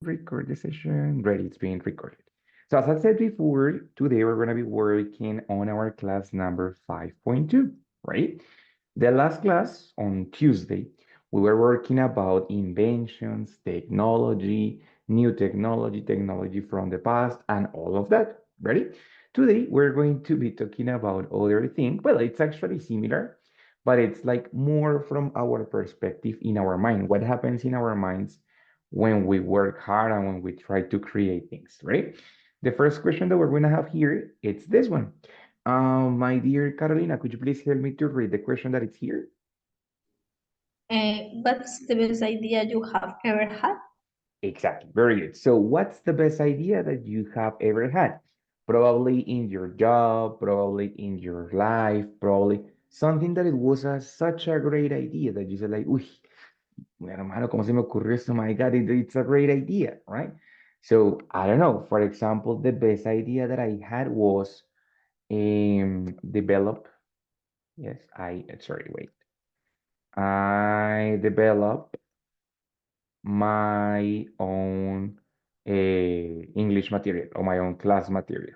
record the session. Ready, it's being recorded. So as I said before, today we're going to be working on our class number 5.2, right? The last class on Tuesday, we were working about inventions, technology, new technology, technology from the past, and all of that. Ready? Today, we're going to be talking about other things. Well, it's actually similar, but it's like more from our perspective in our mind. What happens in our minds when we work hard and when we try to create things, right? The first question that we're going to have here, it's this one. My dear Carolina, could you please help me to read the question that is here? What's the best idea you have ever had? Exactly. Very good. So what's the best idea that you have ever had? Probably in your job, probably in your life, probably something that it was such a great idea that you said like, uy, mi hermano, ¿cómo se me ocurrió esto? My God, it's a great idea, right? So I don't know. For example, the best idea that I had was develop. Yes, sorry, wait. I develop my own English material or my own class material.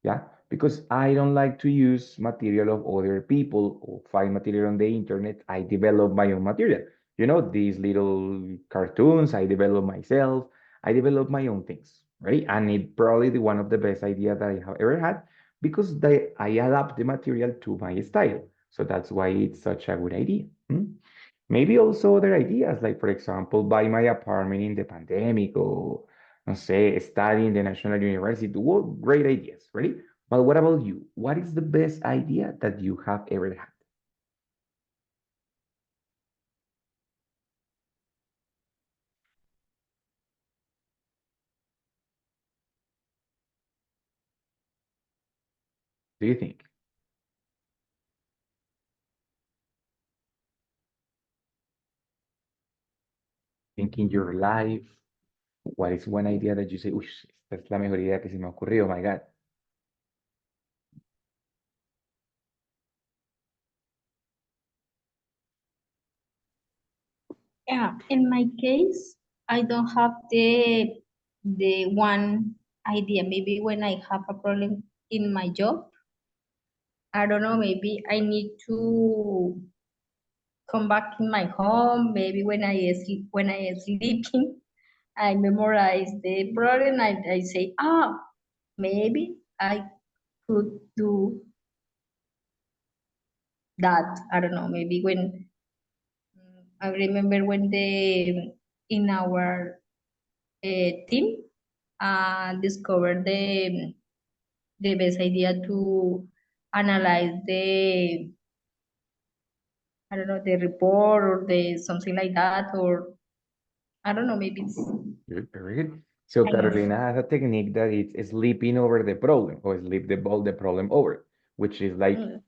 Yeah, because I don't like to use material of other people or find material on the internet. I develop my own material. You know, these little cartoons I develop myself. I develop my own things, right? And it probably the one of the best ideas that I have ever had because I adapt the material to my style. So that's why it's such a good idea. Maybe also other ideas, like for example, buy my apartment in the pandemic or no sé, study in the National University. Well, great ideas, right? But what about you? What is the best idea that you have ever had? Do you think in your life, what is one idea that you say, uy, esta es la mejor idea que se me ha ocurrido, my God? Yeah, in my case, I don't have the one idea. Maybe when I have a problem in my job, I don't know, maybe I need to come back in my home. Maybe when I am sleeping, I memorize the problem. I say, maybe I could do that. I don't know, maybe when I remember when in our team discovered the best idea to analyze the, I don't know, the report or the something like that, or I don't know, maybe it's Good, very good. So kind of. Carolina has a technique that it's sleeping over the problem or sleep the problem over, which is Mm,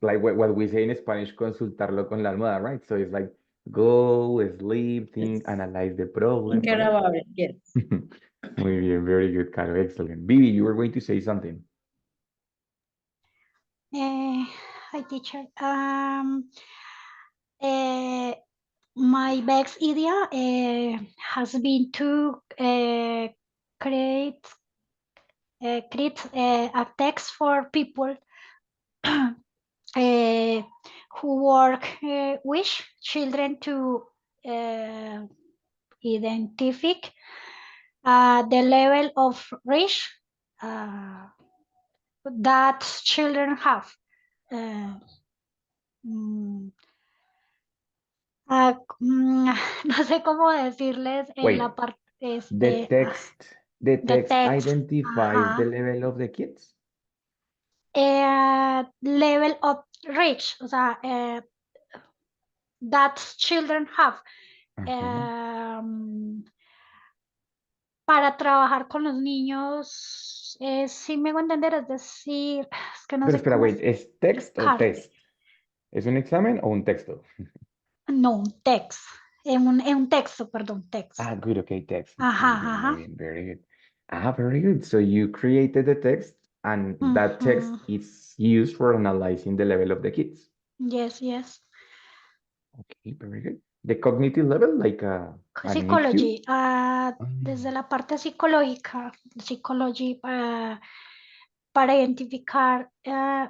like what we say in Spanish, consultarlo con la almohada, right? So it's like go, sleep, think, it's analyze the problem, thinking right? about it, yes. Muy bien, very good, Caro, excellent. Vivi, you were going to say something. Hi, teacher. Uh, my best idea has been to create a text for people who work with children to uh, identify the level of risk uh, that children have. Uh, mm, no sé cómo decirles en Wait, la parte, the text, the the text text, identifies the ajá, level of the kids. level of reach, o sea, that children have. Ajá. Um, para trabajar con los niños, si me hago entender, es decir, es que no Pero sé espera, cómo wait, ¿es text o explicarte. test? ¿Es un examen o un texto? No, un text, en un texto, perdón, text. Ah, good, okay, text. Ajá, Muy ajá. bien, very good. Ah, very good. So you created the text, and that text Ujú. is used for analyzing the level of the kids. Yes, yes. Okay, very good. The cognitive level, like an IQ? Psychology, desde la parte psicológica, psychology, para identificar, eh,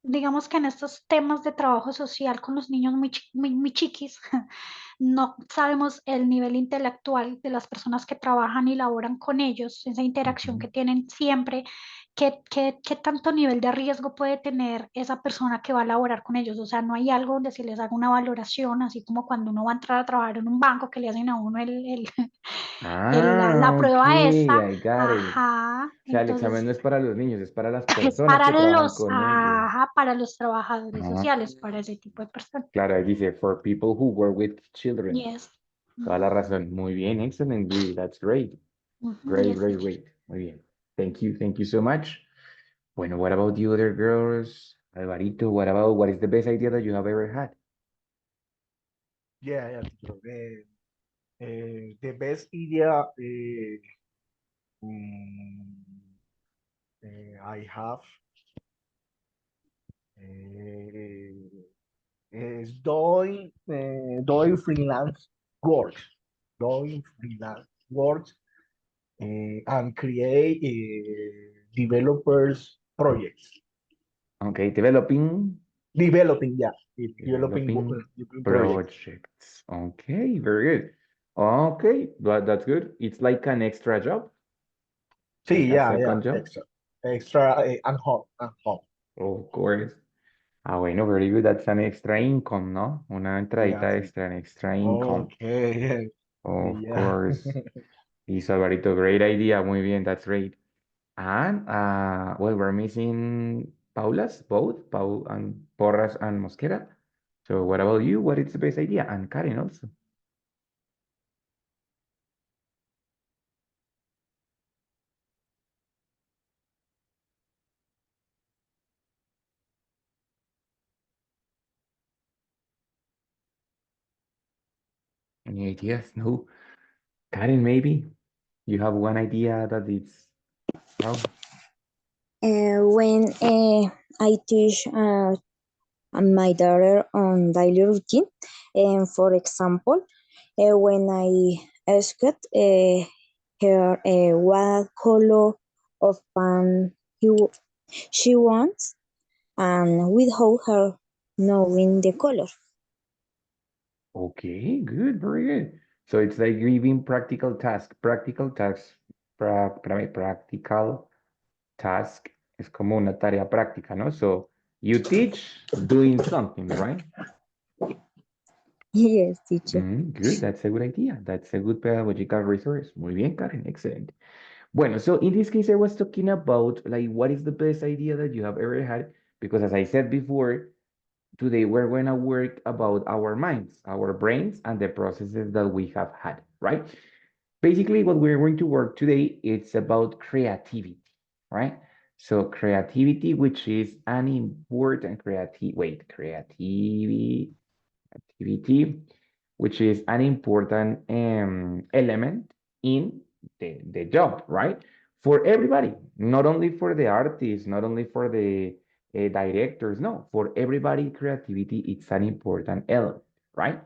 digamos que en estos temas de trabajo social con los niños muy chiquis, no sabemos el nivel intelectual de las personas que trabajan y laboran con ellos, esa interacción Ujú. que tienen siempre, qué tanto nivel de riesgo puede tener esa persona que va a laborar con ellos. O sea, no hay algo donde se les haga una valoración, así como cuando uno va a entrar a trabajar en un banco que le hacen a uno la Ah, ok, prueba esa. I got it. Ajá, O sea, el examen entonces no es para los niños, es para las es personas que trabajan con ellos. para los trabajadores Ah, sociales, para ese tipo de personas. claro, ahí dice, for people who work with children. Yes. Toda la razón. Muy bien, excellent, Viri. That's great. Mhm, Great, yes, great, teacher. great. Muy bien. Thank you so much. Bueno, what about you other girls? Alvarito, what is the best idea that you have ever had? Yeah, teacher. The best idea mm, I have uh, is doing freelance work, doing freelance work, and create developers projects. Okay, developing, Developing, yeah, developing developing projects. projects. Okay, very good. Okay, but that's good. It's like an extra job, like See, a yeah, second job. extra and home, and home. Of course. Ah, bueno, very good. That's an extra income, ¿no? Una Yeah, entradita see. extra, an extra income. Okay, Of yeah. course. Listo, Alvarito, great idea. Muy bien, that's great. And, well, we're missing Paula's, both, Paul and Porras and Mosquera. So what about you? What is the best idea? And Karen also. Any ideas? No? Karen, maybe? You have one idea that it's, well, When I teach my daughter on daily routine, and for example, when I asked her what color of pants she wants, and without her knowing the color. okay, good, very good. So it's like giving practical task, practical task es como una tarea práctica, ¿no? So you teach doing something, right? Yes, teacher. Good, that's a good idea. That's a good pedagogical resource. Muy bien, Karen, excellent. Bueno, so in this case, I was talking about like what is the best idea that you have ever had? Because as I said before, today we're going to work about our minds, our brains, and the processes that we have had, right? Basically, what we're going to work today, it's about creativity, right? So creativity, which is an important creativity, which is an important element in the job, right? For everybody, not only for the artists, not only for the directors, no, for everybody, creativity, it's an important element, right?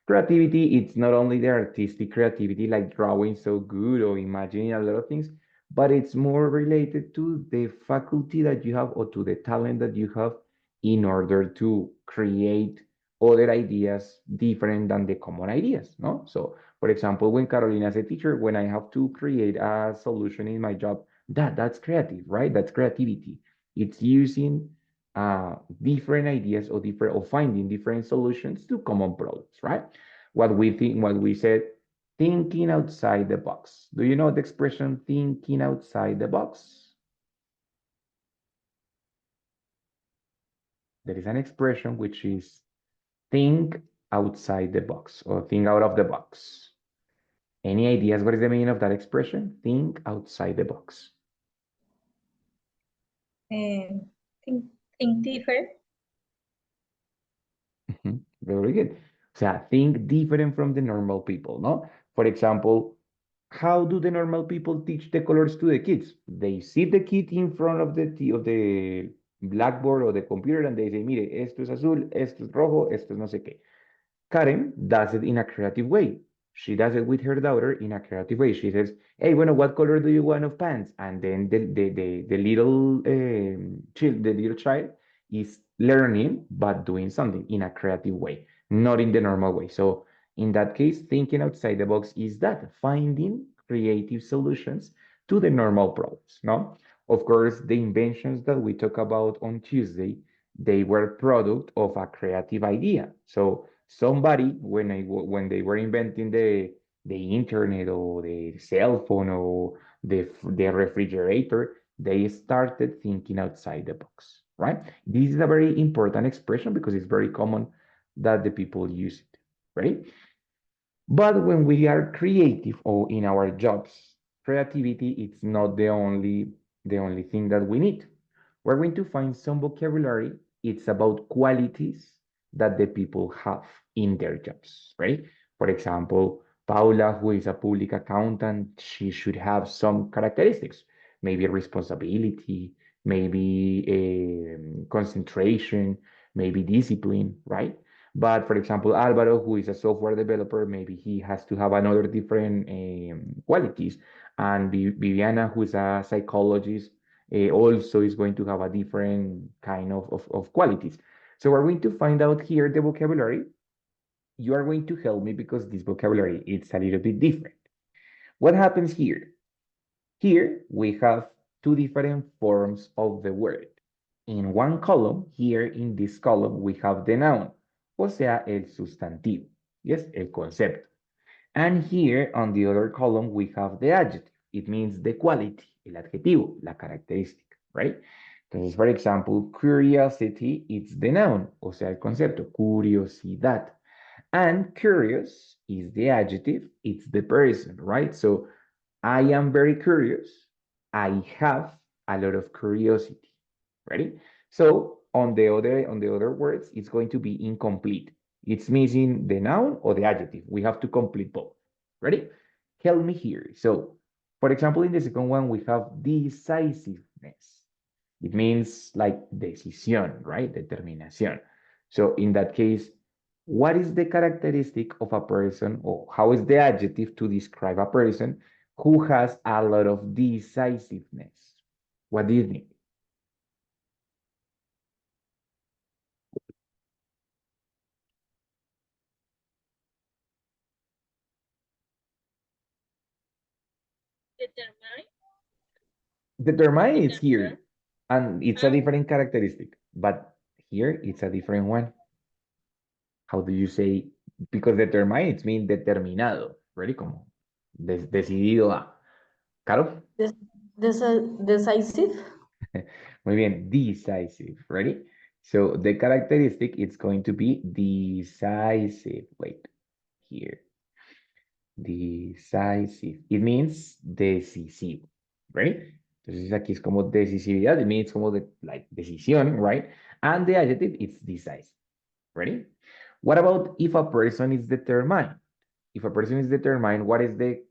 Creativity, it's not only the artistic creativity like drawing so good or imagining a lot of things, but it's more related to the faculty that you have or to the talent that you have in order to create other ideas different than the common ideas, no? So, for example, when Carolina is a teacher, when I have to create a solution in my job, that's creative, right? That's creativity. It's using different ideas or different or finding different solutions to common problems, right? What we said, thinking outside the box. Do you know the expression thinking outside the box? There is an expression which is think outside the box or think out of the box. Any ideas what is the meaning of that expression? Think outside the box. Um, think, think different. Very good. O sea, think different from the normal people, no? For example, how do the normal people teach the colors to the kids? They sit the kid in front of the blackboard or the computer and they say, mire, esto es azul, esto es rojo, esto es no sé qué. Karen does it in a creative way. She does it with her daughter in a creative way. She says, hey, bueno, what color do you want of pants? And then the little child is learning, but doing something in a creative way, not in the normal way. So in that case, thinking outside the box is that finding creative solutions to the normal problems, no? Of course, the inventions that we talk about on Tuesday, they were product of a creative idea. So somebody, when they were inventing the internet or the cell phone or the refrigerator, they started thinking outside the box, right? This is a very important expression because it's very common that the people use it, right? But when we are creative or in our jobs, creativity it's not the only thing that we need. We're going to find some vocabulary. It's about qualities that the people have in their jobs, right? For example, Paula, who is a public accountant, she should have some characteristics, maybe responsibility, maybe concentration, maybe discipline, right? But for example, Alvaro, who is a software developer, maybe he has to have another different qualities. And Viviana, who is a psychologist, also is going to have a different kind of qualities. So we're going to find out here the vocabulary. You are going to help me because this vocabulary it's a little bit different. What happens here? Here we have two different forms of the word. In one column, here in this column, we have the noun, o sea, el sustantivo. Yes, el concepto. And here on the other column, we have the adjective. It means the quality, el adjetivo, la característica, right? Entonces, for example, curiosity, it's the noun, o sea, el concepto, curiosidad. And curious is the adjective, it's the person, right? So I am very curious. I have a lot of curiosity. Ready? So on the other words, it's going to be incomplete. It's missing the noun or the adjective. We have to complete both. Ready? Help me here. So, for example, in the second one, we have decisiveness. It means like decisión, right? Determinación. So in that case, what is the characteristic of a person, or how is the adjective to describe a person who has a lot of decisiveness? What do you think? Determine is here, and it's a different characteristic, but here it's a different one. How do you say? Because determine it means determinado, ready? Como decidido a. Caro? Decisive. Muy bien, decisive, ready? So the characteristic it's going to be decisive. Wait, here. Decisive. It means decisivo, right? Entonces aquí es como decisividad. It means como like decisión, right? And the adjective it's decisive. Ready? What about if a person is determined? If a person is determined, what is the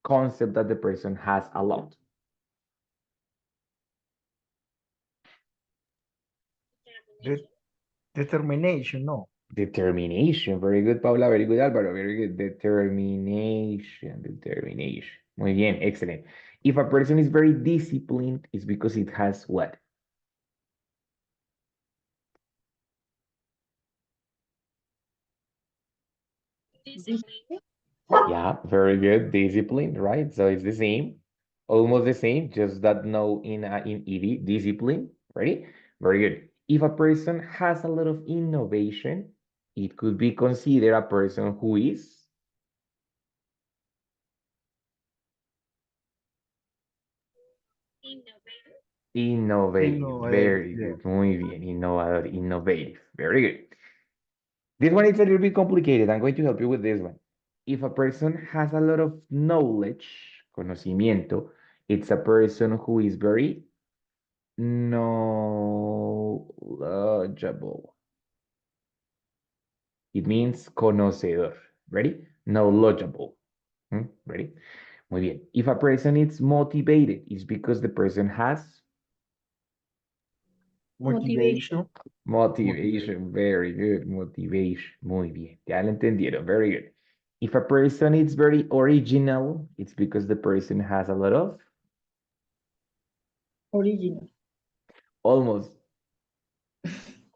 concept that the person has a lot? Determination, no. Determination. Very good, Paula. Very good, Álvaro. Very good. Determination. Determination. Muy bien. Excellent. If a person is very disciplined, it's because it has what? Yeah, very good. Discipline, right? So it's the same, almost the same, just that no in ED, discipline, right? Very good. If a person has a lot of innovation, it could be considered a person who is innovative. Very Yeah. good. Muy bien. Innovador, innovative. Very good. This one is a little bit complicated. I'm going to help you with this one. If a person has a lot of knowledge, conocimiento, it's a person who is very knowledgeable. It means conocedor. Ready? Knowledgeable. Ready? Muy bien. If a person is motivated, it's because the person has Motivation. Motivation, very good. Motivation, muy bien. Ya lo entendieron, very good. If a person is very original, it's because the person has a lot of, Original. almost,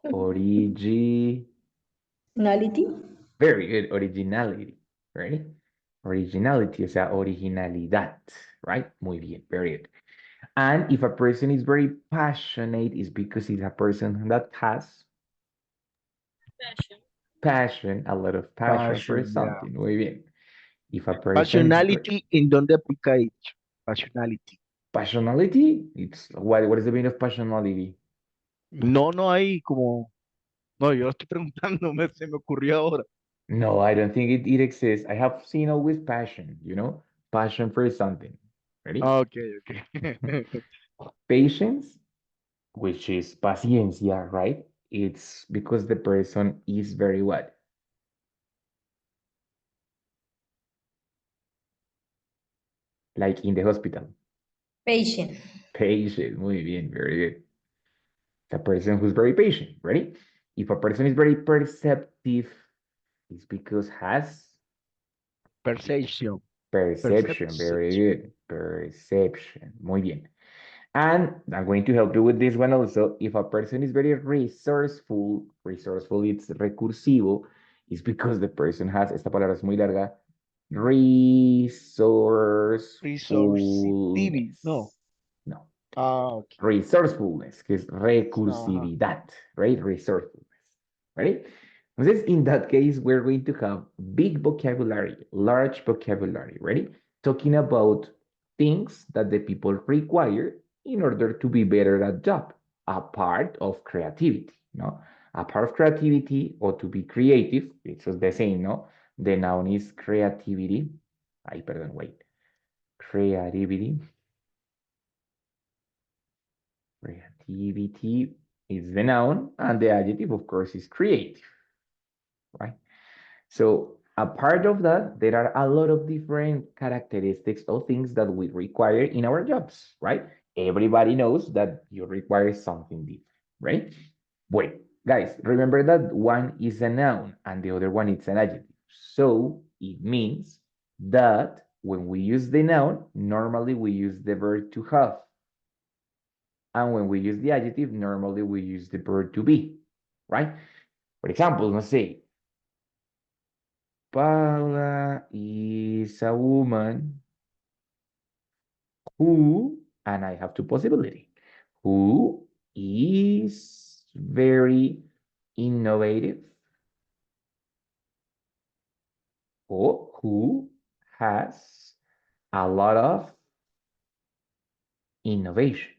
origi, Personality. very good, originality, right? Originality, o sea, originalidad, right? Muy bien, very good. And if a person is very passionate, it's because he's a person that has passion, a lot of passion for Passion, yeah. something. Muy bien. If a person is Passionality, ¿en dónde aplica dicho? Passionality. passionality, it's what is the meaning of passionality? No, no hay como. No, yo lo estoy preguntando, se me ocurrió ahora. No, I don't think it exists. I have seen always passion, passion for something. Ready? Ah, ok, ok. Patience, which is paciencia, right? It's because the person is very what? Like in the hospital. Patient. Patient, muy bien, very good. The person who's very patient, ready? If a person is very perceptive, it's because has Perception. perception, very Perception. good. Perception, muy bien. And I'm going to help you with this one also. If a person is very resourceful, it's recursivo, it's because the person has, esta palabra es muy larga, Resourcivity. No. resourcefulness. No, Ah, ok. resourcefulness, que es Ajá. recursividad, right? Resourcefulness, right? Entonces, in that case, we're going to have big vocabulary, large vocabulary, ready? Talking about things that the people require in order to be better at job, a part of creativity, no? A part of creativity or to be creative, it's just the same, no? The noun is creativity. Ay, perdón, wait. Creativity. Creativity is the noun, and the adjective, of course, is creative, right? So a part of that, there are a lot of different characteristics or things that we require in our jobs, right? Everybody knows that you require something different, right? Wait, guys, remember that one is a noun and the other one is an adjective. So it means that when we use the noun, normally we use the verb to have. And when we use the adjective, normally we use the verb to be, right? For example, let's say, Paula is a woman who, and I have two possibilities, who is very innovative or who has a lot of innovation.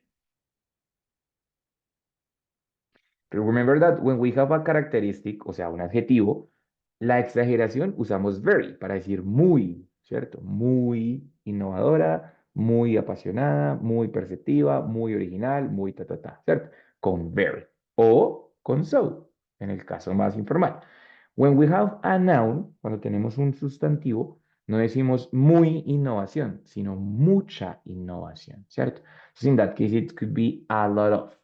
Pero remember that when we have a characteristic, o sea, un adjetivo, la exageración usamos very para decir muy, ¿cierto? Muy innovadora, muy apasionada, muy perceptiva, muy original, muy ta, ¿cierto? Con very o con so, en el caso más informal. When we have a noun, cuando tenemos un sustantivo, no decimos muy innovación, sino mucha innovación, ¿cierto? So in that case, it could be a lot of.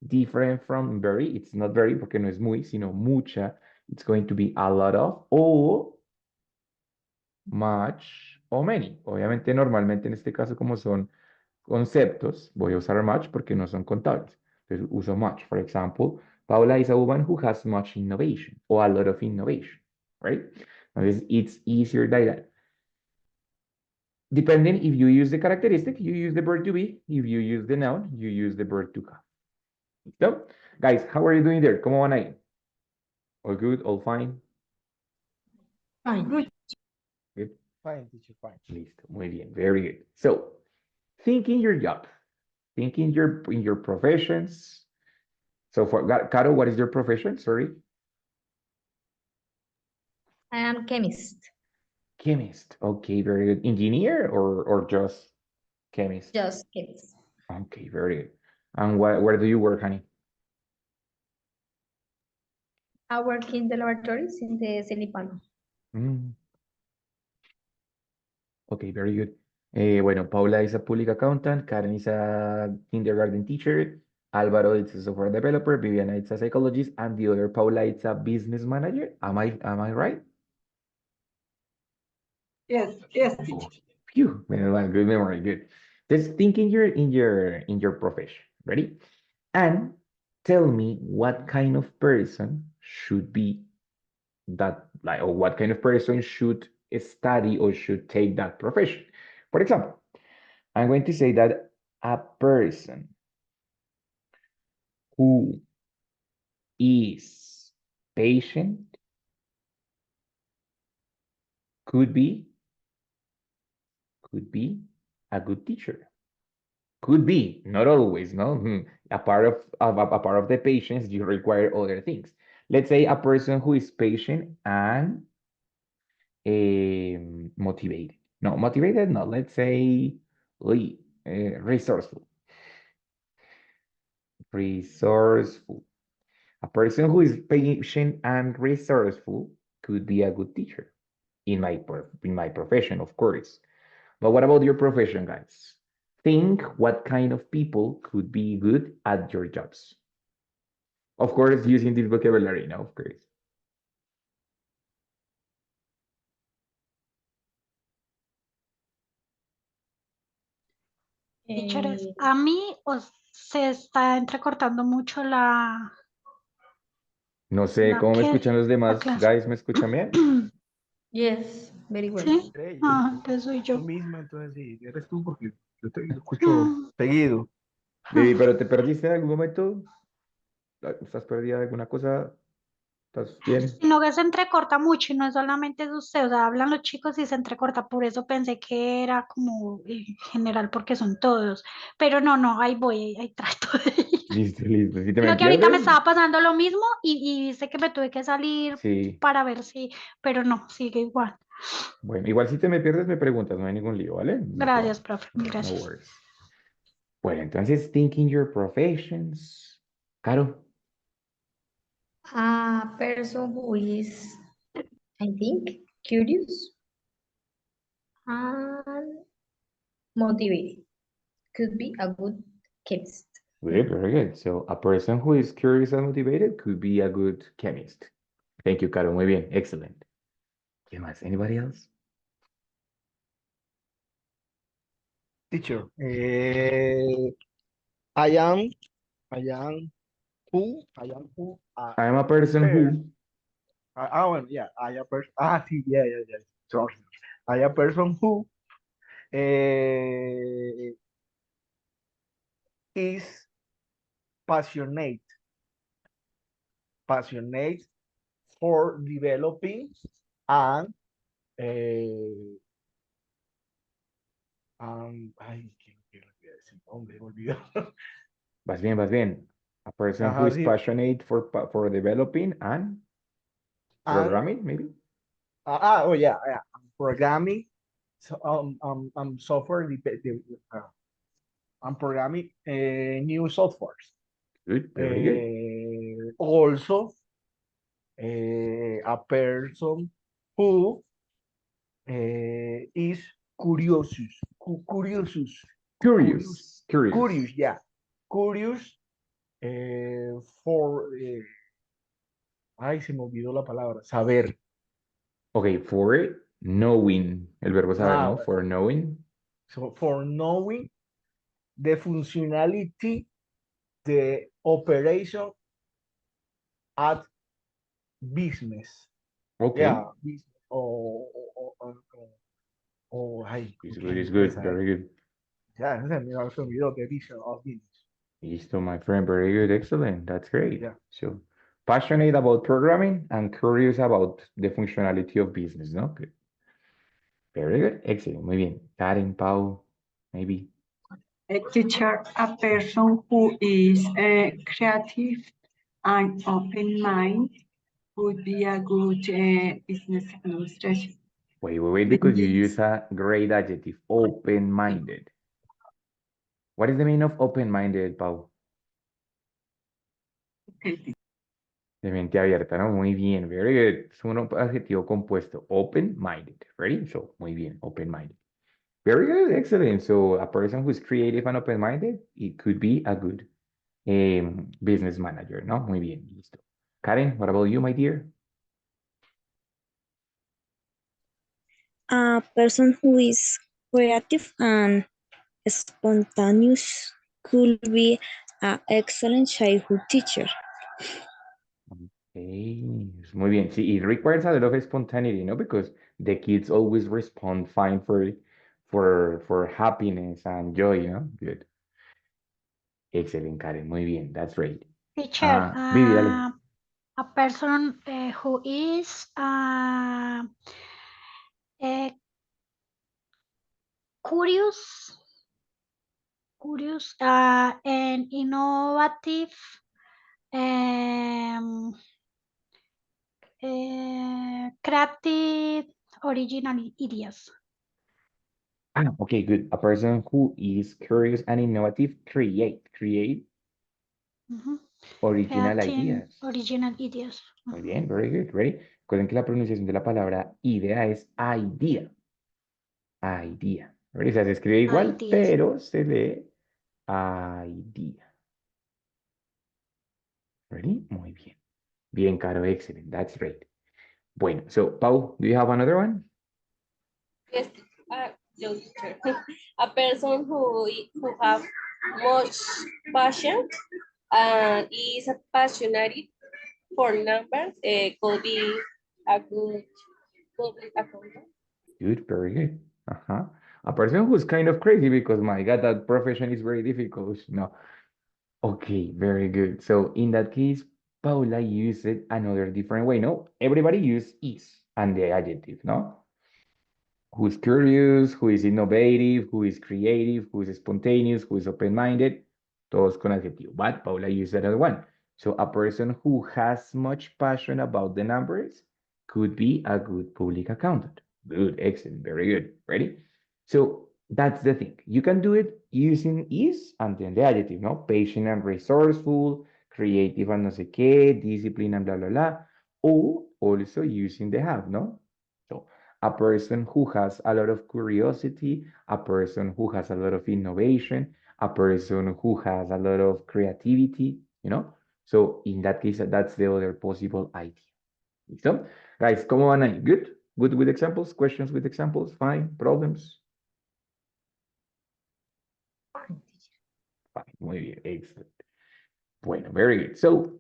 Different from very, it's not very porque no es muy, sino mucha. It's going to be a lot of o much o many. Obviamente, normalmente en este caso, como son conceptos, voy a usar much porque no son contables. Entonces uso much. For example, Paula is a woman who has much innovation or a lot of innovation, right? Entonces, it's easier like that. Depending if you use the characteristic, you use the verb to be. If you use the noun, you use the verb to have. ¿Listo? Guys, how are you doing there? ¿Cómo van ahí? All good, all fine. Fine. Good. Fine, teacher, fine. Listo, muy bien, very good. So, think in your job, think in your professions. So for Caro, what is your profession? Sorry. I am chemist. Chemist. Okay, very good. Engineer or just chemist? Just chemist. Okay, very good. And where do you work, honey? I work in the laboratories in the Cenipano. Mm, okay, very good. Bueno, Paula is a public accountant, Karen is a kindergarten teacher, Alvaro is a software developer, Viviana is a psychologist, and the other Paula is a business manager. Am I right? Yes, teacher. Phew, well, good memory, good. Just think in your profession. Ready? And tell me what kind of person should be that, like, or what kind of person should study or should take that profession. For example, I'm going to say that a person who is patient could be a good teacher. Could be, not always, no? A part of a part of the patience, you require other things. Let's say a person who is patient and motivated. No, motivated, no. Let's say resourceful. Resourceful. A person who is patient and resourceful could be a good teacher in my profession, of course. But what about your profession, guys? Think what kind of people could be good at your jobs. Of course, using this vocabulary, no, of course. Teachers, Eh, a mí se está entrecortando mucho No sé cómo me ¿qué? escuchan los La demás. clase. Guys, ¿me escuchan bien? yes, very well. ¿Sí? Hey, Ah, entonces soy tú yo. misma, entonces sí, eres tú porque yo te escucho Mm. seguido. Baby, ¿pero te perdiste en algún momento? ¿Estás perdida de alguna cosa? ¿Estás bien? Sino que se entrecorta mucho y no es solamente de usted, o sea, hablan los chicos y se entrecorta, por eso pensé que era como en general porque son todos, pero no, ahí voy, ahí trato de ir. Listo, listo. Si te me Sino que ahorita me pierdes, estaba pasando lo mismo y sé que me tuve que salir sí. para ver si, pero no, sigue igual. Bueno, igual si te me pierdes, me preguntas, no hay ningún lío, ¿vale? No Gracias, problem. profe, No gracias. worries. Bueno, entonces, thinking your professions. Caro, A person who is, I think, curious and motivated could be a good chemist. good, very good. So, a person who is curious and motivated could be a good chemist. Thank you, Caro. Muy bien, excellent. ¿Qué más? Anybody else? Teacher, I am, I am a I am a person person. who. Bueno, yeah, I am a person. Sí, yeah. Sorry. I am a person who is passionate, passionate for developing and ay, ¿qué le voy a decir? Hombre, me olvidó. Vas bien, vas bien. A person who Ajá, is sí. passionate for developing and And programming, maybe? oh yeah, programming. So, software. I'm programming new softwares. Good, very good. Also, a person who is curious, curious, Curious, curious. curious, yeah, curious for, ay, se me olvidó la palabra, saber. Okay, for knowing, el verbo saber, ¿no? Bueno, For knowing. so for knowing the functionality, the operation at business. Okay, Yeah, business. Ay, it's que good, en it's inglés, good, very good. ya, se me olvidó, the vision of business. Listo, my friend, very good, excellent. That's great. Yeah. So, passionate about programming and curious about the functionality of business, no? Good. Very good, excellent, muy bien. Karen, Pau, maybe. A teacher, a person who is creative and open mind would be a good business administration. Wait, because you use a great adjective, open-minded. What is the meaning of open-minded, Pau? Okay. De mente abierta, ¿no? Muy bien, very good. Es un adjetivo compuesto, open-minded. Ready? So, muy bien, open-minded. Very good, excellent. So, a person who's creative and open-minded, it could be a good business manager, ¿no? Muy bien, listo. Karen, what about you, my dear? A person who is creative and spontaneous could be an excellent childhood teacher. Okay, muy bien. Sí, it requires a lot of spontaneity, no? Because the kids always respond fine for happiness and joy, you know? Good. Excellent, Karen. Muy bien. That's great. Teacher, Vivi, dale. a person who is curious, and innovative, creative, original ideas. Okay, good. A person who is curious and innovative, create original Creating ideas. original ideas. Muy bien, very good. Ready? Recuerden que la pronunciación de la palabra idea es idea. Idea. Ready? O sea, se escribe igual, Ideas. pero se lee idea. Ready? Muy bien. Bien, Caro. Excellent. That's great. Bueno, so, Pau, do you have another one? Yes, your teacher. A person who have much passion and is passionate for numbers could be a good public accountant. Good, very good. Uh-huh. A person who's kind of crazy because, my God, that profession is very difficult. No. Okay, very good. So in that case, Paula used it another different way. No, everybody use is and the adjective, no? Who's curious, who is innovative, who is creative, who is spontaneous, who is open-minded, todos con adjetivo. But Paula used another one. So a person who has much passion about the numbers could be a good public accountant. Good, excellent, very good. Ready? So that's the thing. You can do it using is and then the adjective, no? Patient and resourceful, creative and no sé qué, discipline and blah, blah, blah. Or also using the have, no? So a person who has a lot of curiosity, a person who has a lot of innovation, a person who has a lot of creativity, you know? So in that case, that's the other possible idea. ¿Listo? Guys, ¿cómo van ahí? Good? Good with examples? Questions with examples? Fine? Problems? Fine. Muy bien. Excellent. Bueno, very good. So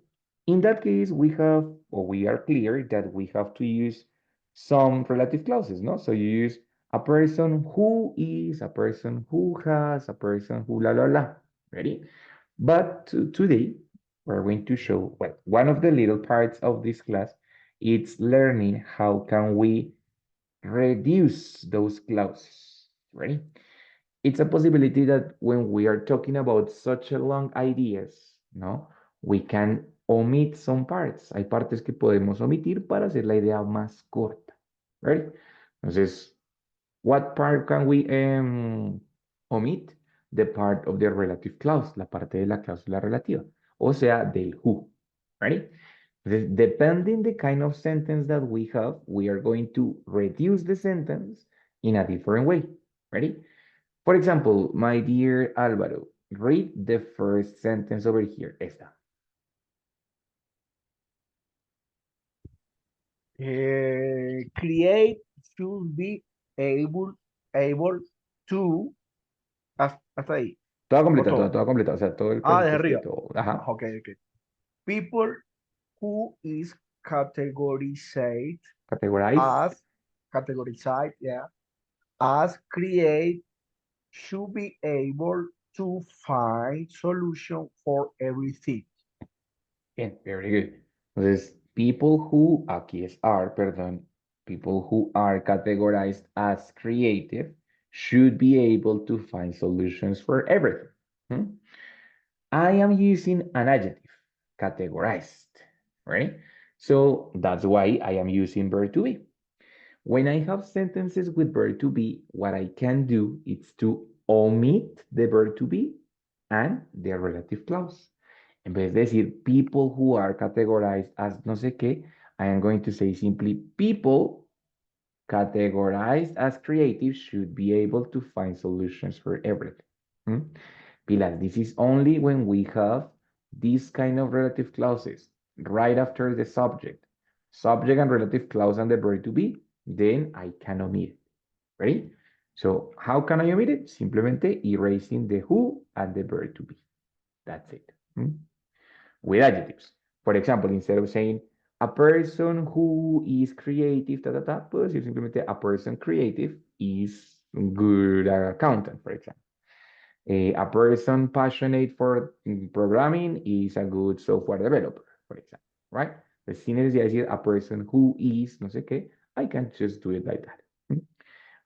in that case, we have, or we are clear that we have to use some relative clauses, no? So you use a person who is, a person who has, a person who la la la. Ready? But today, we're going to show, well, one of the little parts of this class, it's learning how can we reduce those clauses. Ready? It's a possibility that when we are talking about such a long ideas, ¿no? We can omit some parts. Hay partes que podemos omitir para hacer la idea más corta, right? Entonces, what part can we omit? The part of the relative clause, la parte de la cláusula relativa, o sea, del who, right? Depending the kind of sentence that we have, we are going to reduce the sentence in a different way, ready? For example, my dear Álvaro, read the first sentence over here. Esta. Create should be able to hasta ahí Toda o completa, todo. toda completa. O sea, todo el De pedacito arriba. escrito. Ajá. Ok. People who is categorized Categorize. as categorized, yeah, as create should be able to find solution for everything. Bien, very good. Entonces, people who, aquí es are, perdón, people who are categorized as creative should be able to find solutions for everything. Hmm? I am using an adjective, categorized, right? So that's why I am using verb to be. When I have sentences with verb to be, what I can do is to omit the verb to be and the relative clause. En vez de decir people who are categorized as no sé qué, I am going to say simply people categorized as creative should be able to find solutions for everything. Hmm? Pilar, this is only when we have these kind of relative clauses right after the subject and relative clause and the verb to be, then I can omit it. Ready? So how can I omit it? Simplemente erasing the who and the verb to be. That's it. With adjectives. For example, instead of saying a person who is creative, puedo decir simplemente a person creative is good accountant, for example. A person passionate for programming is a good software developer, for example, right? Pues sin necesidad de decir a person who is, no sé qué, I can just do it like that.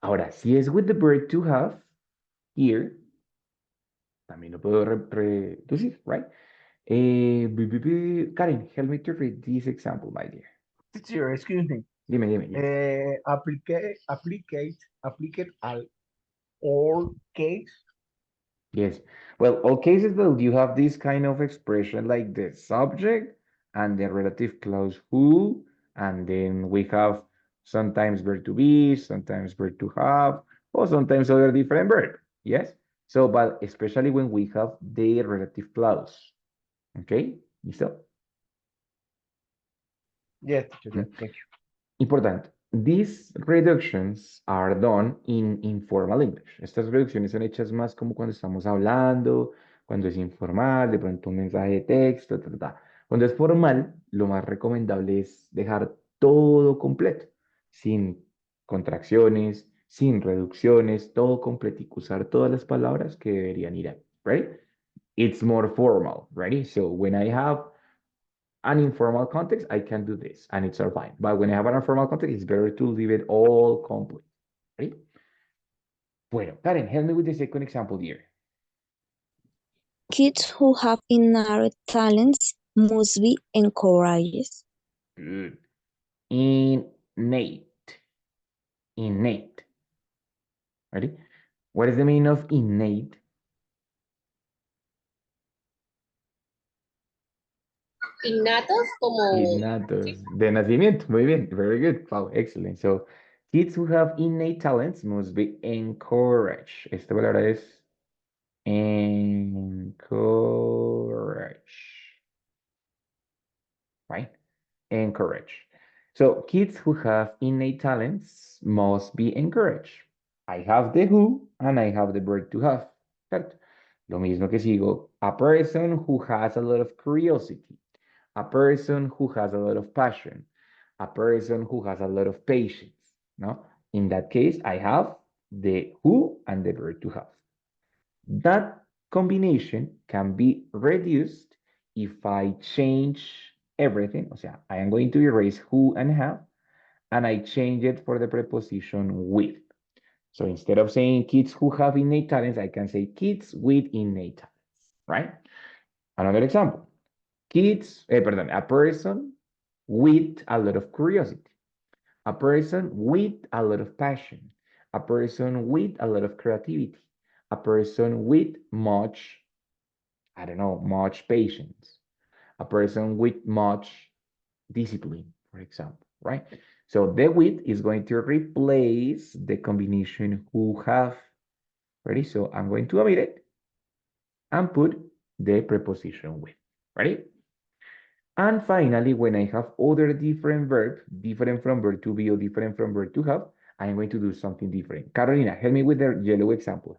Ahora, si es with the verb to have, here, también lo puedo reducir, right? Karen, help me to read this example, my dear. Teacher, excuse me. Dime, yes. Applicate al all case. Yes. Well, all cases though, you have this kind of expression like the subject and the relative clause who, and then we have sometimes verb to be, sometimes verb to have, or sometimes other different verb. Yes. So, but especially when we have the relative clause. Okay. ¿Listo? Yes, teacher. Thank you. Importante. These reductions are done in informal English. Estas reducciones son hechas más como cuando estamos hablando, cuando es informal, de pronto un mensaje de texto, ta, ta, ta. Cuando es formal, lo más recomendable es dejar todo completo, sin contracciones, sin reducciones, todo completico, usar todas las palabras que deberían ir ahí, right? It's more formal, ready? So when I have an informal context, I can do this and it's all fine. But when I have an informal context, it's better to leave it all complete. Right? Bueno, Karen, help me with the second example here. Kids who have innate talents must be encouraged. Good. Innate. Innate. Ready? What is the meaning of innate? Innatos como... Innatos. De nacimiento. Muy bien. Very good. Wow, excellent. So, kids who have innate talents must be encouraged. Esta palabra es encourage. Right? Encourage. So kids who have innate talents must be encouraged. I have the who and I have the verb to have. ¿Cierto? Lo mismo que sigo. A person who has a lot of curiosity. A person who has a lot of passion. A person who has a lot of patience. No? In that case, I have the who and the verb to have. That combination can be reduced if I change everything. O sea, I am going to erase who and have, and I change it for the preposition with. So instead of saying kids who have innate talents, I can say kids with innate talents, right? Another example. A person with a lot of curiosity, a person with a lot of passion, a person with a lot of creativity, a person with much, I don't know, much patience, a person with much discipline, for example, right? So the with is going to replace the combination who have. Ready? So I'm going to omit it and put the preposition with. Ready? And finally, when I have other different verbs, different from verb to be or different from verb to have, I'm going to do something different. Carolina, help me with the yellow example.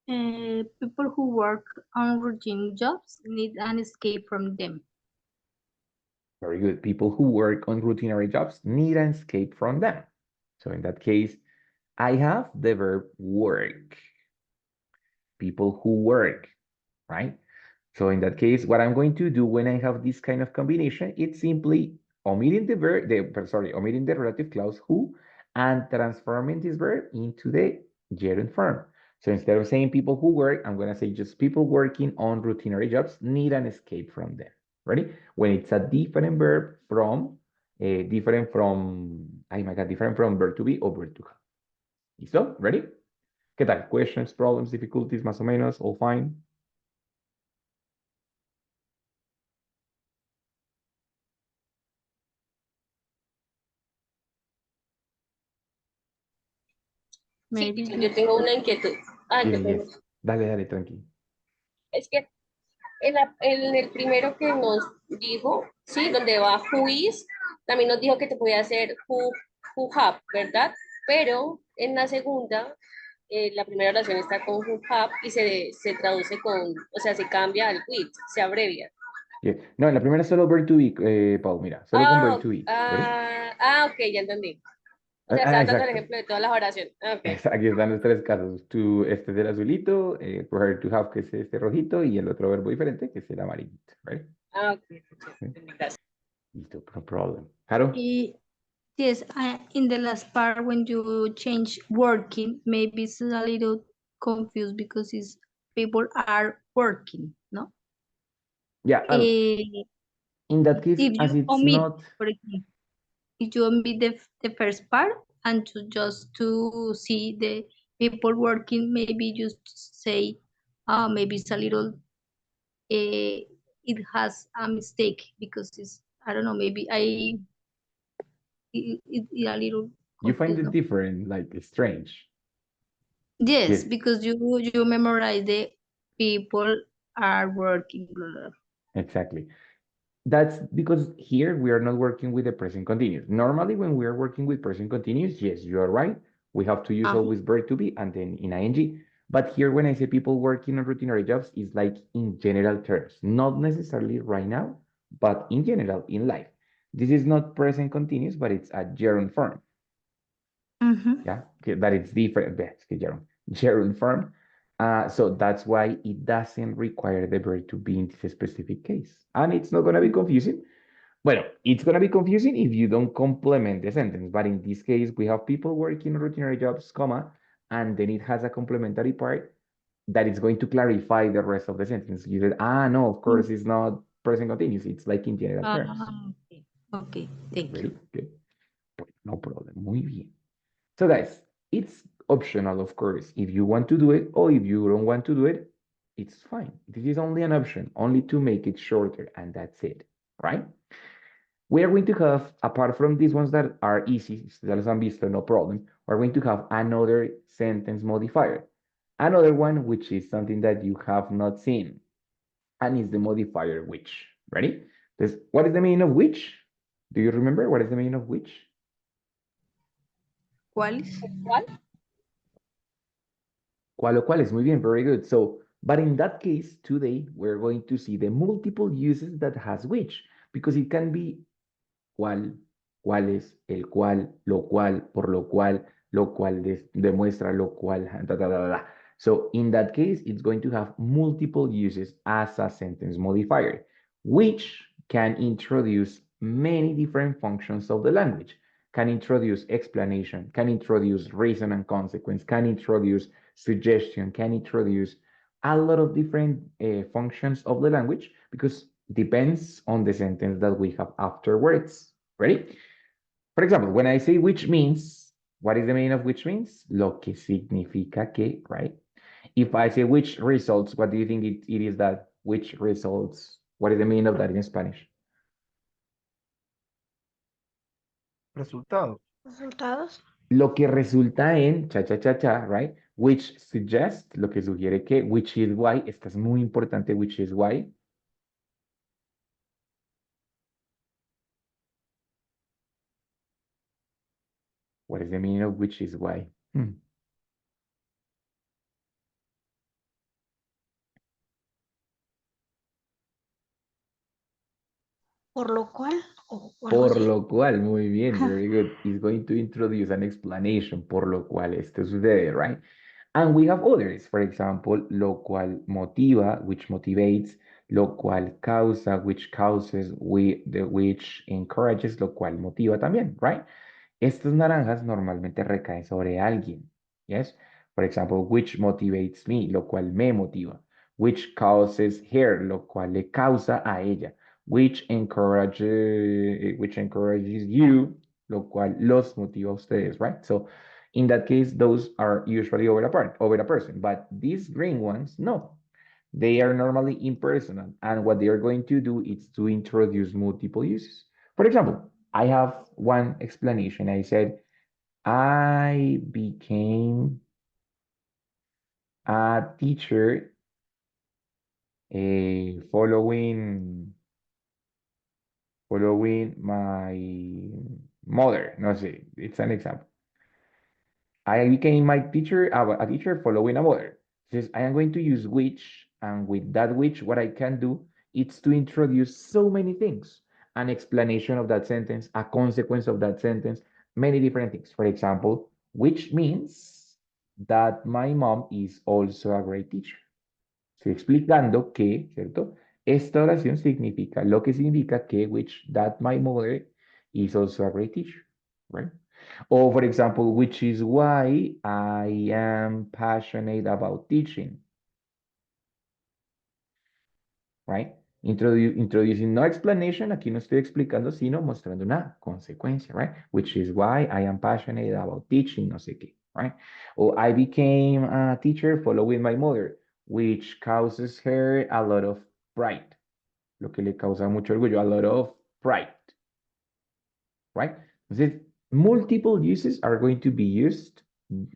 People who work on routine jobs need an escape from them. Very good. People who work on routinary jobs need an escape from them. So in that case, I have the verb work. People who work, right? So in that case, what I'm going to do when I have this kind of combination, it's simply omitting the omitting the relative clause who and transforming this verb into the gerund form. So instead of saying people who work, I'm going to say just people working on routinary jobs need an escape from them. Ready? When it's a different verb from, different from, oh my God, different from verb to be or verb to have. ¿Listo? Ready? ¿Qué tal? Questions, problems, difficulties, más o menos, all fine? Sí, Maybe yo tengo una inquietud. Ay, qué Dile, pena. yes. Dale, tranqui. Es que en el primero que nos dijo, sí, donde va who is, también nos dijo que te podía hacer who have, ¿verdad? Pero en la segunda, la primera oración está con who have y se traduce con, o sea, se cambia al with, se abrevia. Yeah. No, en la primera solo verb to be, Paul, mira, solo con verb to be. ¿Ready? Ok, ya entendí. O Ah, sea, estás dando el exacto. ejemplo de todas las oraciones. Ok. Aquí están los tres casos. To, este es el azulito, for her to have, que es este rojito, y el otro verbo diferente, que es el amarillito. ¿Right? Ok, Sí. gracias. Listo, no problem. Caro? Yes, in the last part when you change working, maybe it's a little confused because it's people are working, no? Yeah, in that case, If as you it's omit, not, for example, if you omit the first part and to just to see the people working, maybe just say, maybe it's a little, it has a mistake because it's, I don't know, maybe it a little you find confused, it no? different, like strange. Yes, Yes, because you memorize the people are working, blah, blah, blah. exactly. That's because here we are not working with the present continuous. Normally, when we are working with present continuous, yes, you are right. We have to use always verb to be and then in ing. But here, when I say people working on routinary jobs, it's like in general terms, not necessarily right now, but in general in life. This is not present continuous, but it's a gerund form. Yeah, okay, that it's different. It's que gerund form. So that's why it doesn't require the verb to be in this specific case. And it's not going to be confusing. Well, it's going to be confusing if you don't complement the sentence. But in this case, we have people working routinary jobs, comma, and then it has a complementary part that is going to clarify the rest of the sentence. You said, no, of course, it's not present continuous. It's like in general terms. Okay, okay, thank you. Ready? Good. No problem. Muy bien. So guys, it's optional, of course. If you want to do it or if you don't want to do it, it's fine. This is only an option, only to make it shorter, and that's it, right? We are going to have, apart from these ones that are easy, ya los han visto, no problem, we're going to have another sentence modifier. Another one, which is something that you have not seen, and is the modifier which. Ready? What is the meaning of which? Do you remember what is the meaning of which? ¿Cuáles? ¿Cuál? ¿Cuál o cuáles? Muy bien, very good. So, but in that case, today we're going to see the multiple uses that has which, because it can be cuál, cuáles, el cual, lo cual demuestra, lo cual, da, da, da, da, da. So in that case, it's going to have multiple uses as a sentence modifier, which can introduce many different functions of the language, can introduce explanation, can introduce reason and consequence, can introduce suggestion, can introduce a lot of different functions of the language because depends on the sentence that we have afterwards. Ready? For example, when I say which means, what is the meaning of which means? Lo que significa que, right? If I say which results, what do you think it is that? Which results? What is the meaning of that in Spanish? Resultados. Resultados. Lo que resulta en cha, cha, cha, cha, right? Which suggests, lo que sugiere que, which is why, esta es muy importante, which is why. What is the meaning of which is why? Por lo cual, o algo Por así. lo cual, muy bien, very good. Is going to introduce an explanation, por lo cual esto sucede, right? And we have others, for example, lo cual motiva, which motivates, lo cual causa, which causes, which encourages, lo cual motiva también, right? Estas naranjas normalmente recaen sobre alguien. Yes? For example, which motivates me, lo cual me motiva. Which causes her, lo cual le causa a ella. Which encourages you, lo cual los motiva a ustedes, right? So in that case, those are usually over a person. But these green ones, no. They are normally impersonal. And what they are going to do is to introduce multiple uses. For example, I have one explanation. I said, I became a teacher following my mother. No sé, it's an example. I became my teacher, a teacher following a mother. Says I am going to use which, and with that which, what I can do is to introduce so many things, an explanation of that sentence, a consequence of that sentence, many different things. For example, which means that my mom is also a great teacher. Estoy explicando que, ¿cierto? Esta oración significa lo que significa que, which, that my mother is also a great teacher, right? Or, for example, which is why I am passionate about teaching, right? Introducing no explanation, aquí no estoy explicando, sino mostrando una consecuencia, right? Which is why I am passionate about teaching, no sé qué, right? Or I became a teacher following my mother, which causes her a lot of pride, lo que le causa mucho orgullo, a lot of pride, right? Entonces, multiple uses are going to be used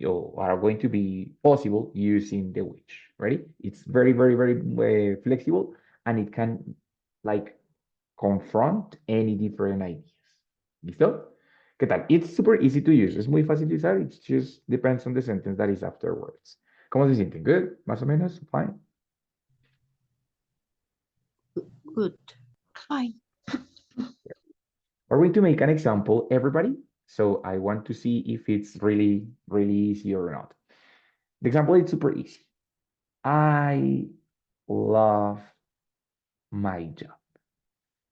or are going to be possible using the which, right? It's very, very, very flexible, and it can like confront any different ideas. ¿Listo? ¿Qué tal? It's super easy to use. Es muy fácil de usar. It just depends on the sentence that is afterwards. ¿Cómo se sienten? Good? Más o menos? Fine? Good. Fine. We're going to make an example, everybody. So I want to see if it's really, really easy or not. The example is super easy. I love my job.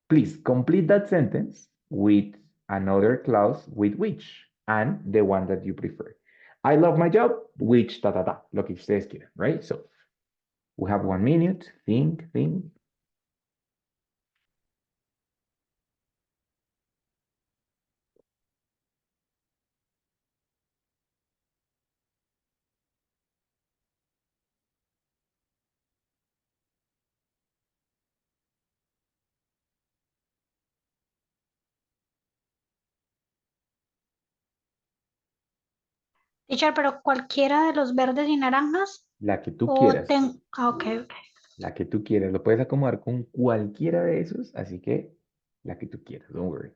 Please complete that sentence with another clause with which and the one that you prefer. I love my job, which ta ta ta, lo que ustedes quieran, right? So we have 1 minute, think. Teacher, pero cualquiera de los verdes y naranjas La que tú o quieras. ok, ok. La que tú quieras. Lo puedes acomodar con cualquiera de esos, así que la que tú quieras, don't worry.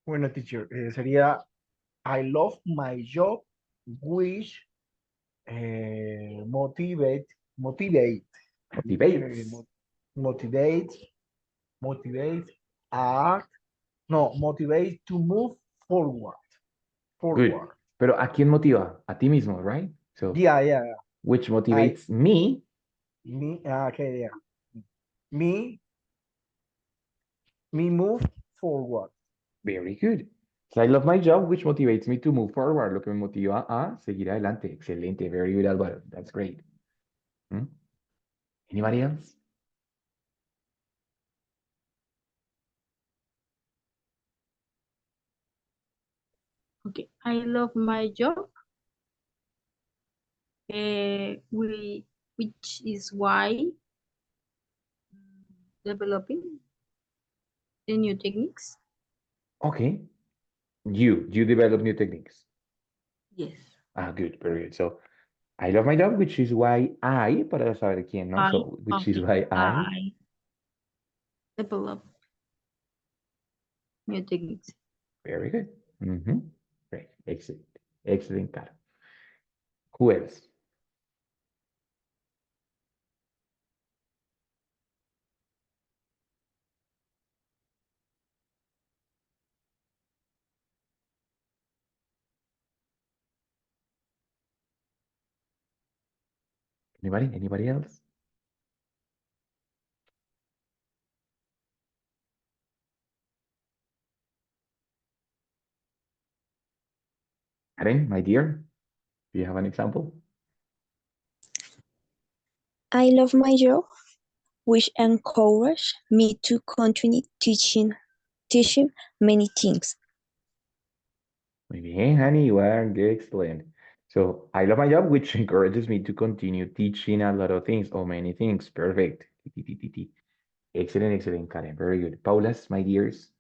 Bueno, teacher, sería I love my job, which motivate, Motivates. motivate, art, no, motivate to move forward, Good. Pero ¿a quién motiva? A ti mismo, right? So, Yeah. which motivates me. Okay, yeah. Me move forward. Very good. So I love my job, which motivates me to move forward. Lo que me motiva a seguir adelante. Excelente. Very good, Álvaro. That's great. Hmm? Anybody else? Okay, I love my job. Which is why developing the new techniques. Okay. You develop new techniques. Yes. Good. Very good. So I love my job, which is why I, para saber quién, ¿no? So, which is why I develop new techniques. Very good. Great. Excellent. Excellent, Caro. Who else? Anybody? Anybody else? Karen, my dear, do you have an example? I love my job, which encouraged me to continue teaching many things. Muy bien, honey, you are good, excellent. So I love my job, which encourages me to continue teaching a lot of things or many things. Perfect. Ti, ti, ti, ti. Excellent, excellent, Karen. Very good. Paula's, my dears.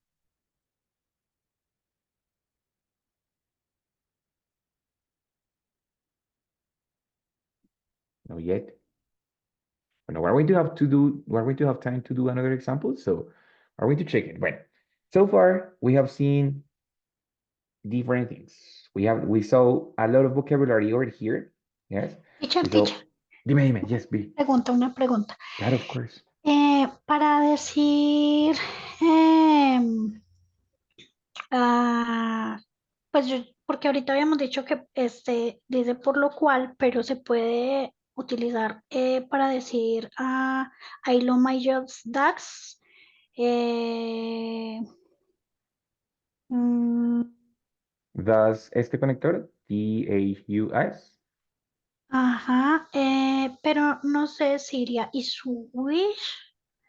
Not yet. Bueno, we're going to have to do, we're going to have time to do another example. So we're going to check it. Bueno, so far we have seen different things. We saw a lot of vocabulary over here. Yes. Teacher, We saw, teacher, dime, yes, Billy. una pregunta. That of course. Para decir, pues porque ahorita habíamos dicho que dice por lo cual, pero se puede utilizar para decir I love my jobs, that's. mm, Thus, este conector, TAUS. ajá, pero no sé si iría is wish.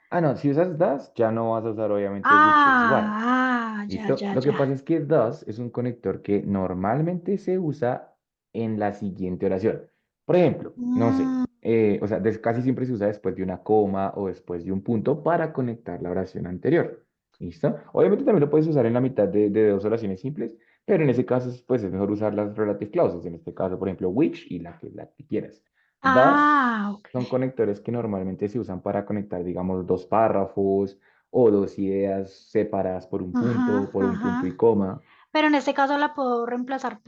Ah, no, si usas thus, ya no vas a usar obviamente which is why. Ya, ¿Listo? ya, Lo que pasa ya. es que thus es un conector que normalmente se usa en la siguiente oración. Por ejemplo, no sé, Mm, o sea, casi siempre se usa después de una coma o después de un punto para conectar la oración anterior. ¿Listo? Obviamente también lo puedes usar en la mitad de dos oraciones simples, pero en ese caso, pues es mejor usar las relative clauses. En este caso, por ejemplo, which y la que quieras. Thus ok. son conectores que normalmente se usan para conectar, digamos, dos párrafos o dos ideas separadas Ajá, por un punto y ajá. coma, Pero en este caso la puedo reemplazar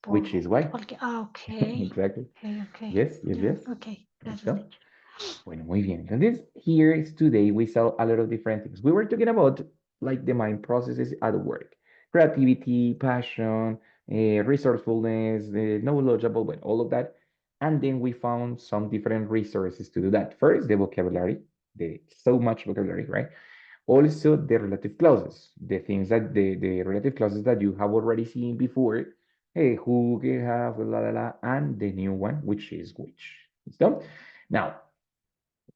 which is why. cualquier. Ok. Exactly. Ok. Yes, yes, Ya, yes. ok. Gracias, ¿Listo? teacher. Bueno, muy bien. Entonces, here is today we saw a lot of different things. We were talking about like the mind processes at work, creativity, passion, resourcefulness, knowledgeable, well, all of that. And then we found some different resources to do that. First, the vocabulary, the so much vocabulary, right? Also, the relative clauses, the things that the relative clauses that you have already seen before, hey, who, que, have, la, la, la, and the new one, which is which. ¿Listo? Now,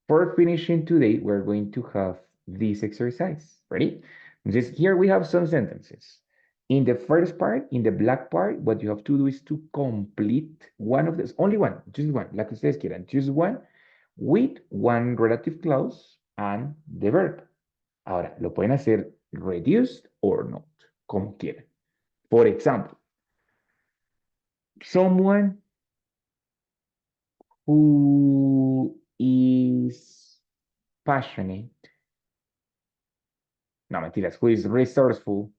for finishing today, we're going to have this exercise. Ready? Just here we have some sentences. In the first part, in the black part, what you have to do is to complete one of this, only one, just one, la que ustedes quieran, just one, with one relative clause and the verb. Ahora, lo pueden hacer reduced or not, como quieran. For example, someone who is passionate, no mentiras, who is resourceful,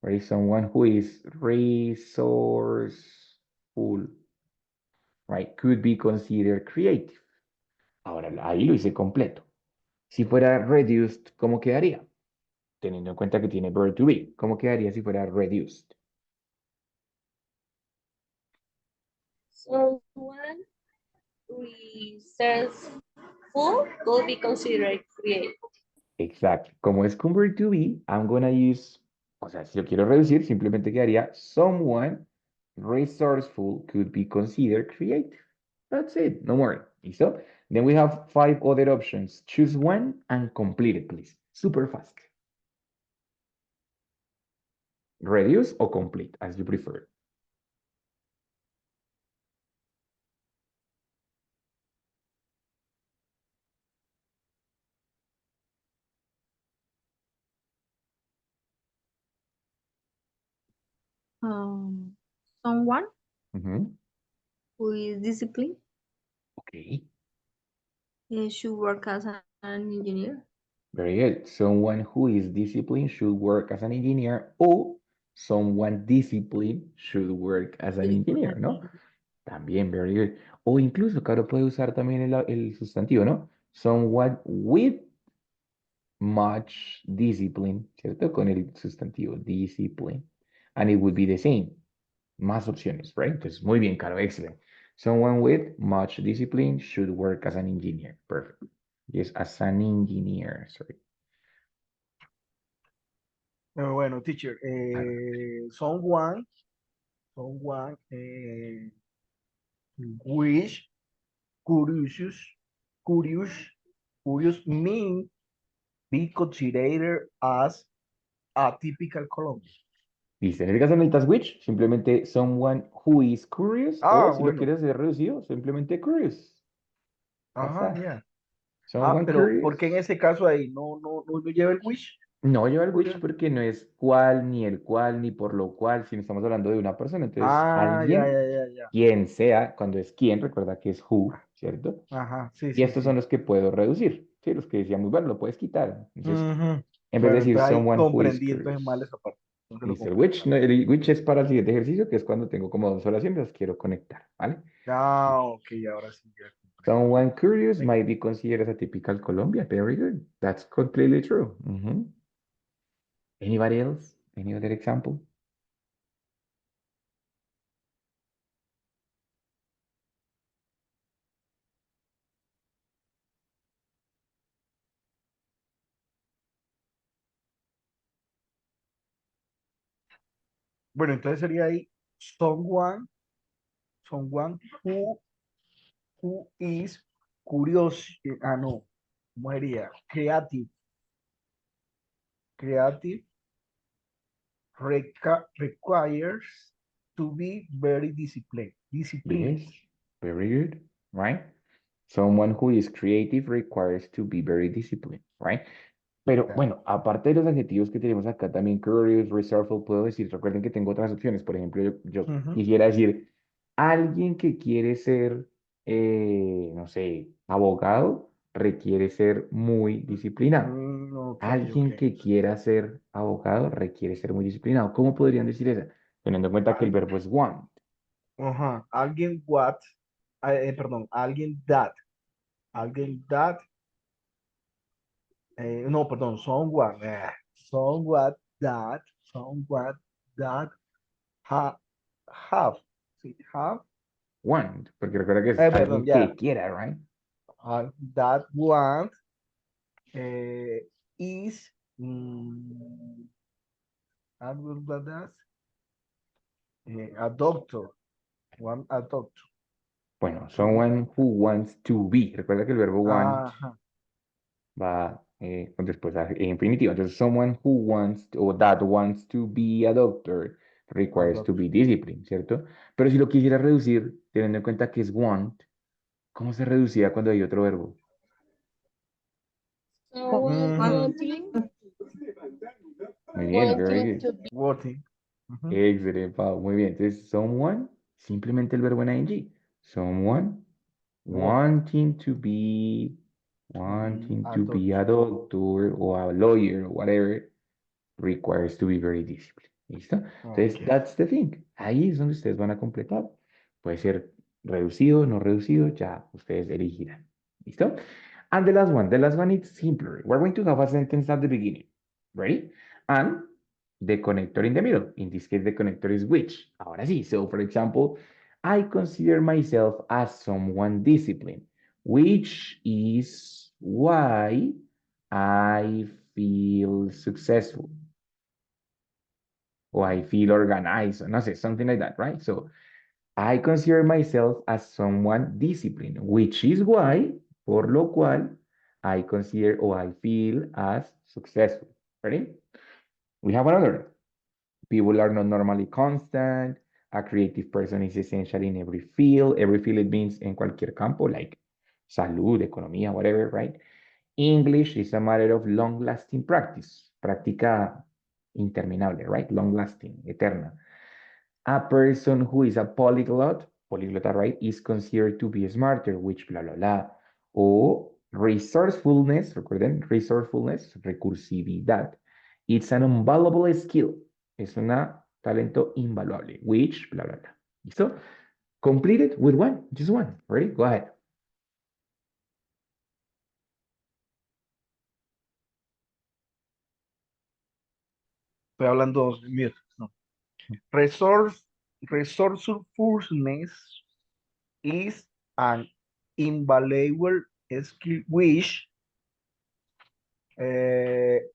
right? Someone who is resourceful, right? Could be considered creative. Ahora, ahí lo hice completo. Si fuera reduced, ¿cómo quedaría? Teniendo en cuenta que tiene verb to be, ¿cómo quedaría si fuera reduced? Someone resourceful could be considered creative. Exacto. Como es con verb to be, I'm gonna use, o sea, si lo quiero reducir, simplemente quedaría someone resourceful could be considered creative. That's it. No more. ¿Listo? Then we have five other options. Choose one and complete it, please. Super fast. Reduce or complete, as you prefer. Someone Mhm. who is disciplined Okay. should work as an engineer. Very good. Someone who is disciplined should work as an engineer, or someone disciplined should work as an engineer, ¿no? También, very good. O incluso, claro, puede usar también el sustantivo, ¿no? Someone with much discipline, ¿cierto? Con el sustantivo discipline. And it would be the same. Más opciones, right? Entonces, muy bien, Caro, excellent. Someone with much discipline should work as an engineer. Perfect. Yes, as an engineer, sorry. Bueno, teacher, Claro. someone wish curious, curious, curious mean be considered as a typical Colombian. Listo. En el caso no necesitas which, simplemente someone who is curious, o si lo Bueno. quieres hacer reducido, simplemente curious. Ya Ajá, está. ya. Someone Pero curious. ¿por qué en ese caso ahí no lleva el wish? No lleva el which Curioso. porque no es cual, ni el cual, ni por lo cual, sino estamos hablando de una persona. Entonces, Ah, alguien, ya. quien sea, cuando es quien, recuerda que es who, ¿cierto? Ajá, sí, Y sí, estos son sí. los que puedo reducir, ¿sí? Los que decíamos, bueno, lo puedes quitar. Entonces, Ujú. en vez de Bueno, decir entonces ahí someone who is comprendí entonces mal curious. esa parte. Entonces lo Listo, comprendí mal. el which es para el siguiente ejercicio, que es cuando tengo como dos oraciones, las quiero conectar, ¿vale? Ah, ok, ahora sí ya comprendí. Someone curious Venga. might be considered as a typical Colombia. Very good. That's completely true. Anybody else? Any other example? Bueno, entonces sería ahí someone who is curious. No. ¿Cómo sería? Creative requires to be very disciplined. Disciplined. Yes, very good, right? Someone who is creative requires to be very disciplined, right? Pero Ya. bueno, aparte de los adjetivos que tenemos acá, también curious, resourceful, puedo decir, recuerden que tengo otras opciones. Por ejemplo, yo Ujú. quisiera decir, alguien que quiere ser, no sé, abogado, requiere ser muy disciplinado. Ok. Alguien que quiera ser abogado requiere ser muy disciplinado. ¿Cómo podrían decir eso? Teniendo en cuenta que el Al- verbo es want. Ajá. Perdón, alguien that, no, perdón, someone that ha, have, sí, Want, porque recuerda que es perdón, alguien ya, que quiera, right? that want eh, is, mm, algo that, a doctor, one a doctor, Bueno, to be, someone who wants to be. Recuerda que el verbo want ajá, va después a infinitivo. Entonces, someone who wants or that wants to be a doctor a requires to doctor. be disciplined, ¿cierto? Pero si lo quisiera reducir, teniendo en cuenta que es want, ¿cómo se reducía cuando hay otro verbo? Wa- Ujú. Wanting, Muy bien, very wanting good. to be. Working. Ujú. Excelente, Pau. Muy bien. Entonces, someone, simplemente el verbo en ing. Someone Working wanting to be, to be wanting a to be doctor. a doctor or a lawyer or whatever requires to be very disciplined. ¿Listo? Entonces, Ok. that's the thing. Ahí es donde ustedes van a completar. Puede ser reducido, no reducido, ya ustedes elegirán. ¿Listo? And the last one is simpler. We're going to have a sentence at the beginning. Ready? And the connector in the middle. In this case, the connector is which. Ahora sí. So, for example, I consider myself as someone disciplined, which is why I feel successful or I feel organized, or no sé, something like that, right? So I consider myself as someone disciplined, which is why, por lo cual, I consider or I feel as successful. Ready? We have another. People are not normally constant. A creative person is essential in every field. Every field it means en cualquier campo, like salud, economía, whatever, right? English is a matter of long-lasting practice. Práctica interminable, right? Long-lasting, eterna. A person who is a polyglot, right, is considered to be smarter, which bla, bla, bla. O resourcefulness, recuerden, resourcefulness, recursividad. It's an invaluable skill. Es un talento invaluable, which bla, bla, bla. ¿Listo? Complete it with one, just one. Ready? Go ahead. Estoy hablando mute. No. Resource, resourcefulness is an invaluable skill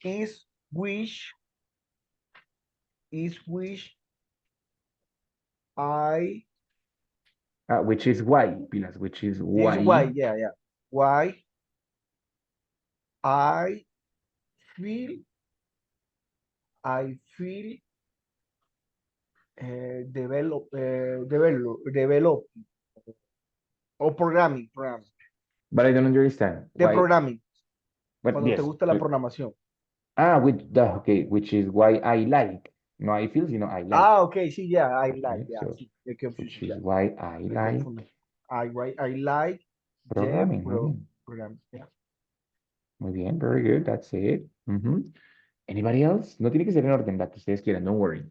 is which which I Which is why, Pilas, which is is why, why. why I feel I feel develop, o programming, But I don't understand. de Why? programming, But cuando te yes. gusta la programación. Okay, which is why I like. No I feel, sino I like. Ah, ok, sí, ya, I like, Okay, ya, so sí, me which confundí, is ya, why I me like confundí. I like the programming. Muy bien. program, yeah. Muy bien, very good. That's it. Anybody else? No tiene que ser en orden, la que ustedes quieran, don't worry.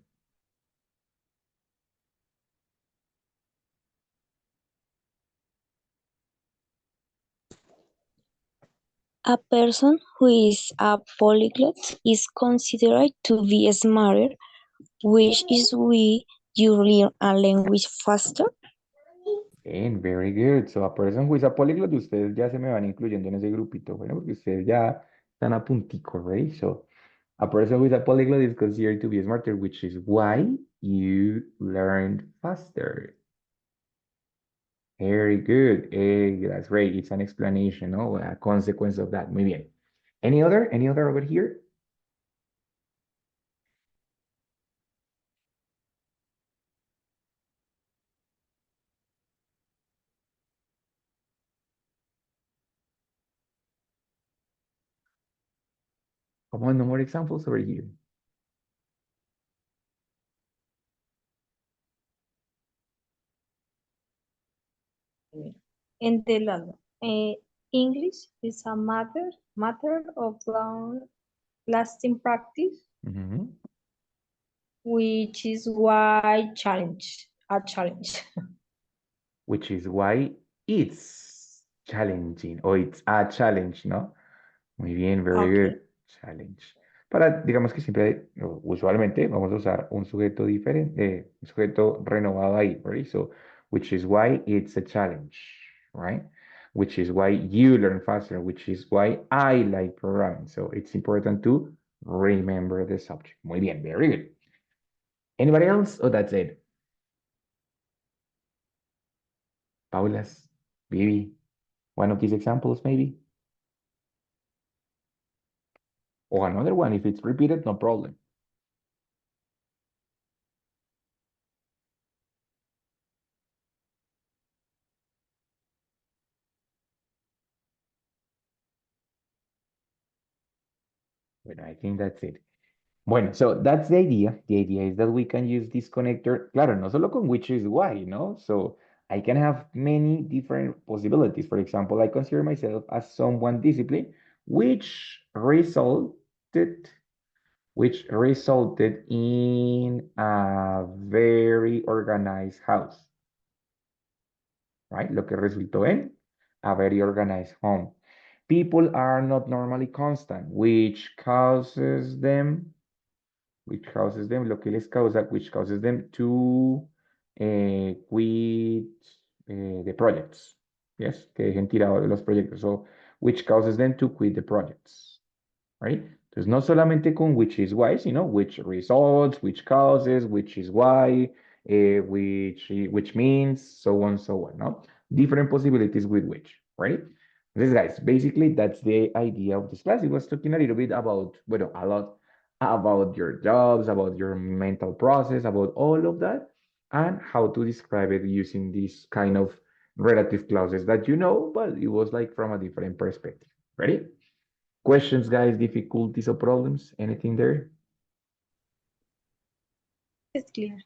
A person who is a polyglot is considered to be smarter, which is why you learn a language faster. And very good. So a person who is a polyglot, ustedes ya se me van incluyendo en ese grupito, bueno, porque ustedes ya están a puntico, right? So a person who is a polyglot is considered to be smarter, which is why you learn faster. Very good. That's great. It's an explanation, no? A consequence of that. Muy bien. Any other? Any other over here? Come on, no more examples over here. En the lado. English is a matter of long lasting practice, Mhm. which is why a challenge. Which is why it's challenging, or it's a challenge, ¿no? Muy bien, very Okay. good. Challenge. Para, digamos que siempre, o usualmente, vamos a usar un sujeto diferente, un sujeto renovado ahí, right? So, which is why it's a challenge, right? Which is why you learn faster, which is why I like programming. So, it's important to remember the subject. Muy bien, very good. Anybody else? Oh, that's it. Paula's, Vivi, one of these examples, maybe? Or another one, if it's repeated, no problem. Bueno, I think that's it. Bueno, so that's the idea. The idea is that we can use this connector, claro, no solo con which is why, no? So I can have many different possibilities. For example, I consider myself as someone disciplined, which resulted, which resulted in a very organized house, right? Lo que resultó en a very organized home. People are not normally constant, lo que les causa, which causes them to quit the projects. Yes, que dejen tirados los proyectos. So, which causes them to quit the projects. Right? Entonces, no solamente con which is why, sino which results, which causes, which is why, which means, so on, so on, no? Different possibilities with which, right? This, guys, basically, that's the idea of this class. It was talking a little bit about, well, a lot about your jobs, about your mental process, about all of that, and how to describe it using these kind of relative clauses that you know, but it was like from a different perspective. Ready? Questions, guys, difficulties or problems? Anything there? It's clear.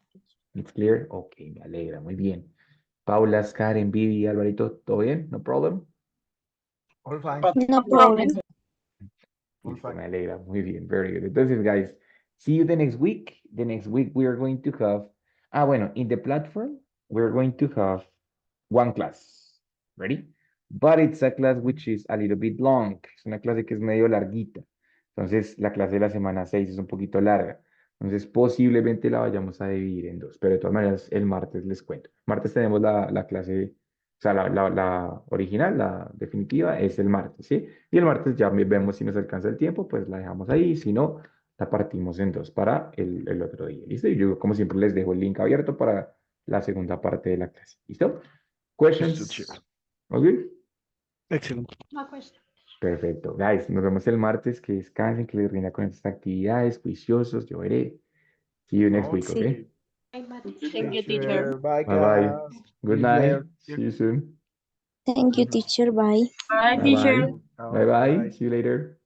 It's clear? Ok, me alegra, muy bien. Paula, Karen, Vivi, Alvarito, ¿todo bien? No problem? All fine, No problem. Listo, me alegra, muy bien, very good. Entonces, guys, see you the next week. The next week we are going to have, bueno, in the platform, we're going to have one class. Ready? But it's a class which is a little bit long. Es una clase que es medio larguita. Entonces, la clase de la semana 6 es un poquito larga. Entonces, posiblemente la vayamos a dividir en dos. Pero de todas maneras, el martes les cuento. Martes tenemos la clase, o sea, la original, la definitiva, es el martes, ¿sí? Y el martes ya vemos si nos alcanza el tiempo, pues la dejamos ahí. Si no, la partimos en dos para el otro día. ¿Listo? Y yo, como siempre, les dejo el link abierto para la segunda parte de la clase. ¿Listo? listo, Questions? chévere. All good? Excelente. Una cuestión. Perfecto. Guys, nos vemos el martes. Que descansen, que les rinda con estas actividades, juiciosos. Yo veré. See you next week, Ok, Sí. okay? Thank you, teacher. Bye, Bye-bye. class. Good See you night. later. See you soon. Thank you, teacher. Bye. Bye, Bye-bye. teacher. Bye, Bye-bye. bye. See you later.